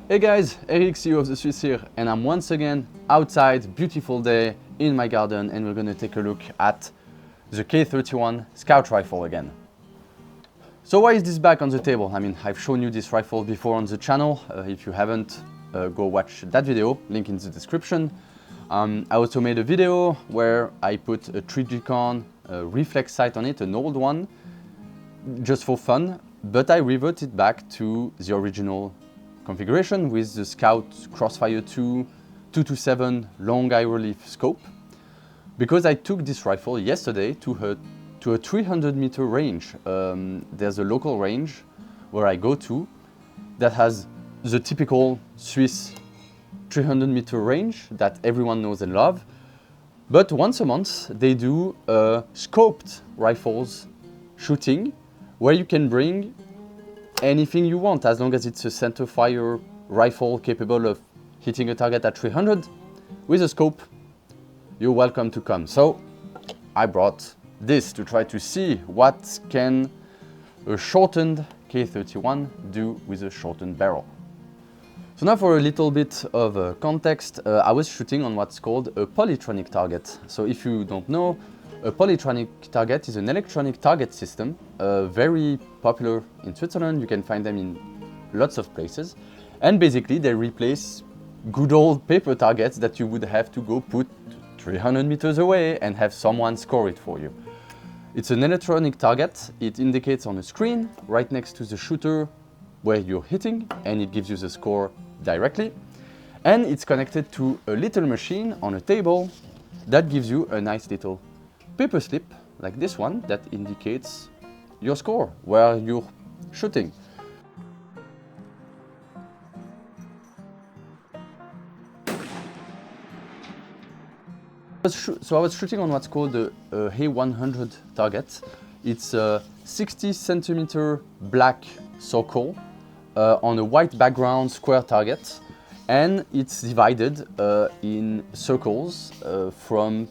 Hey guys, Eric, CEO of the Swiss here, and I'm once again outside, beautiful day in my garden, and we're gonna take a look at the K31 Scout rifle again. So why is this back on the table? I mean, I've shown you this rifle before on the channel. If you haven't, go watch that video, link in the description. I also made a video where I put a Trijicon reflex sight on it, an old one, just for fun, but I reverted back to the original configuration with the Scout Crossfire 2 227 long eye relief scope, because I took this rifle yesterday to a 300 meter range. There's a local range where I go to that has the typical Swiss 300 meter range that everyone knows and love, but once a month they do scoped rifles shooting where you can bring anything you want, as long as it's a center fire rifle capable of hitting a target at 300 with a scope. You're welcome to come. So I brought this to try to see what can a shortened K31 do with a shortened barrel. So now for a little bit of context, I was shooting on what's called a Polytronic target. So if you don't know, a Polytronic target is an electronic target system, very popular in Switzerland. You can find them in lots of places. And basically they replace good old paper targets that you would have to go put 300 meters away and have someone score it for you. It's an electronic target. It indicates on a screen right next to the shooter where you're hitting, and it gives you the score directly. And it's connected to a little machine on a table that gives you a nice little paper slip like this one that indicates your score where you're shooting. So I was shooting on what's called the A100 target. It's a 60 centimeter black circle on a white background square target, and it's divided in circles from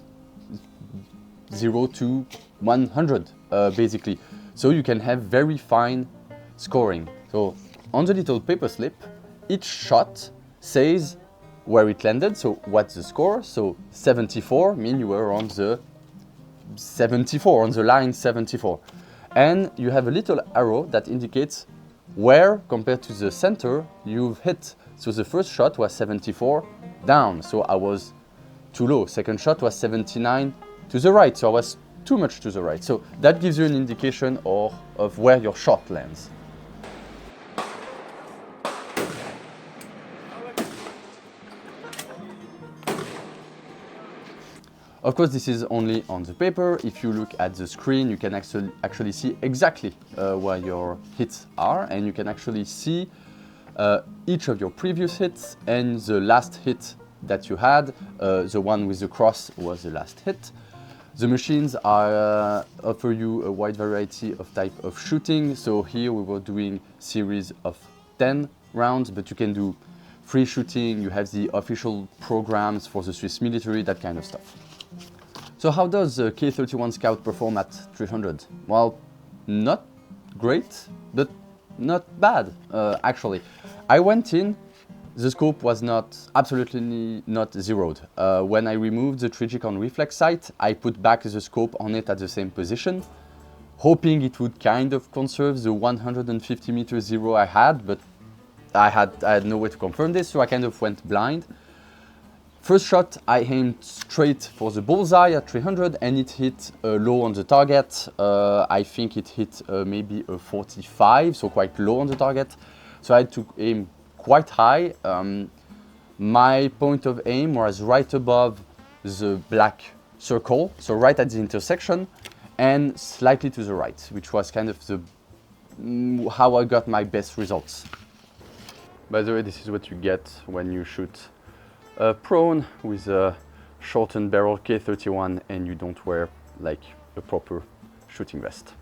0 to 100 basically, so you can have very fine scoring. So on the little paper slip, each shot says where it landed, so what's the score. So 74 means you were on the 74, on the line 74, and you have a little arrow that indicates where compared to the center you've hit. So the first shot was 74 down, so I was too low. Second shot was 79 to the right, so I was too much to the right. So that gives you an indication of where your shot lands. Of course, this is only on the paper. If you look at the screen, you can actually see exactly where your hits are, and you can actually see each of your previous hits and the last hit that you had. The one with the cross was the last hit. The machines offer you a wide variety of type of shooting. So here we were doing series of 10 rounds, but you can do free shooting. You have the official programs for the Swiss military, that kind of stuff. So how does the K31 Scout perform at 300? Well, not great, but not bad, actually. I went in, the scope was absolutely not zeroed. When I removed the Trijicon reflex sight, I put back the scope on it at the same position, hoping it would kind of conserve the 150 meter zero I had, but I had no way to confirm this, so I kind of went blind. First shot, I aimed straight for the bullseye at 300, and it hit low on the target. I think it hit maybe a 45, so quite low on the target. So I had to aim quite high. My point of aim was right above the black circle, so right at the intersection, and slightly to the right, which was kind of how I got my best results. By the way, this is what you get when you shoot prone with a shortened barrel K31 and you don't wear like a proper shooting vest.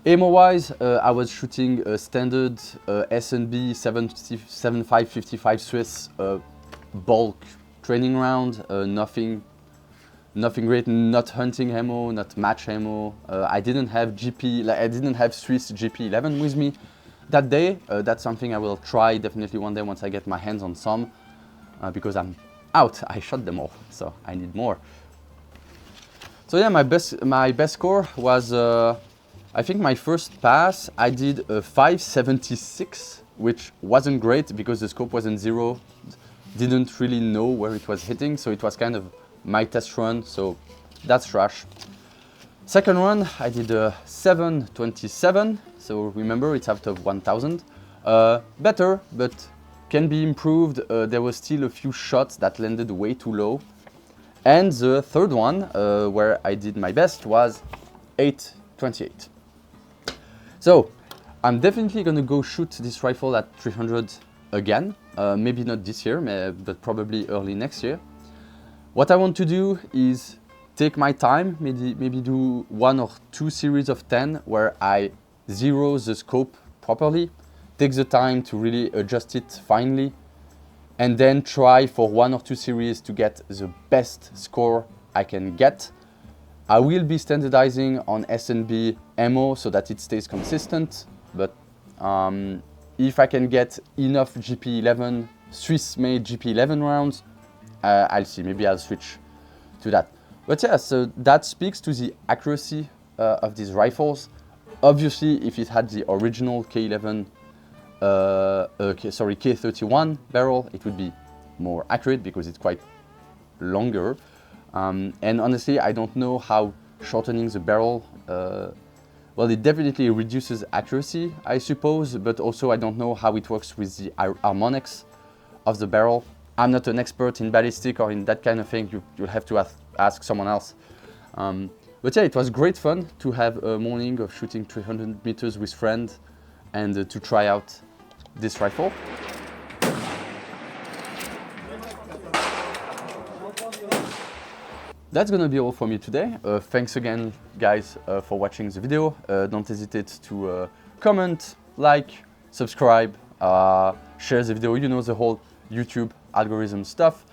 Ammo-wise, I was shooting a standard S&B 7555 Swiss bulk training round, nothing great, not hunting ammo, not match ammo. I didn't have Swiss GP11 with me. that day. That's something I will try definitely one day once I get my hands on some, because I'm out. I shot them all, so I need more. So yeah, my best score was, I think my first pass I did a 576, which wasn't great because the scope wasn't zero, didn't really know where it was hitting, so it was kind of my test run, so that's trash. Second run I did a 727, so remember it's out of 1000. Better, but can be improved. There was still a few shots that landed way too low. And the third one, where I did my best, was 828. So I'm definitely gonna go shoot this rifle at 300 again. Maybe not this year, but probably early next year. What I want to do is take my time, maybe do 1 or 2 series of 10 where I zero the scope properly, take the time to really adjust it finely, and then try for 1 or 2 series to get the best score I can get. I will be standardizing on S&B ammo so that it stays consistent, but if I can get enough GP11, Swiss-made GP11 rounds, I'll see, maybe I'll switch to that. But yeah, so that speaks to the accuracy of these rifles. Obviously, if it had the original K31 barrel, it would be more accurate because it's quite longer. And honestly, I don't know how shortening the barrel, well, it definitely reduces accuracy, I suppose, but also I don't know how it works with the harmonics of the barrel. I'm not an expert in ballistic or in that kind of thing. You'll have to ask someone else. But yeah, it was great fun to have a morning of shooting 300 meters with friends and to try out this rifle. That's gonna be all for me today. Thanks again, guys, for watching the video. Don't hesitate to comment, like, subscribe, share the video, you know, the whole YouTube algorithm stuff.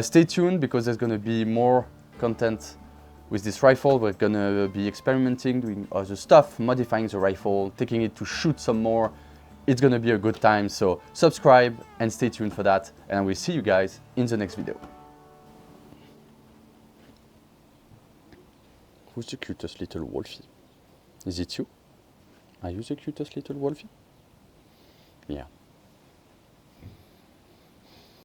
Stay tuned because there's gonna be more content with this rifle. We're gonna be experimenting, doing other stuff, modifying the rifle, taking it to shoot some more. It's gonna be a good time, so subscribe and stay tuned for that, and I will see you guys in the next video. Who's the cutest little wolfie? Is it you? Are you the cutest little wolfie? Yeah.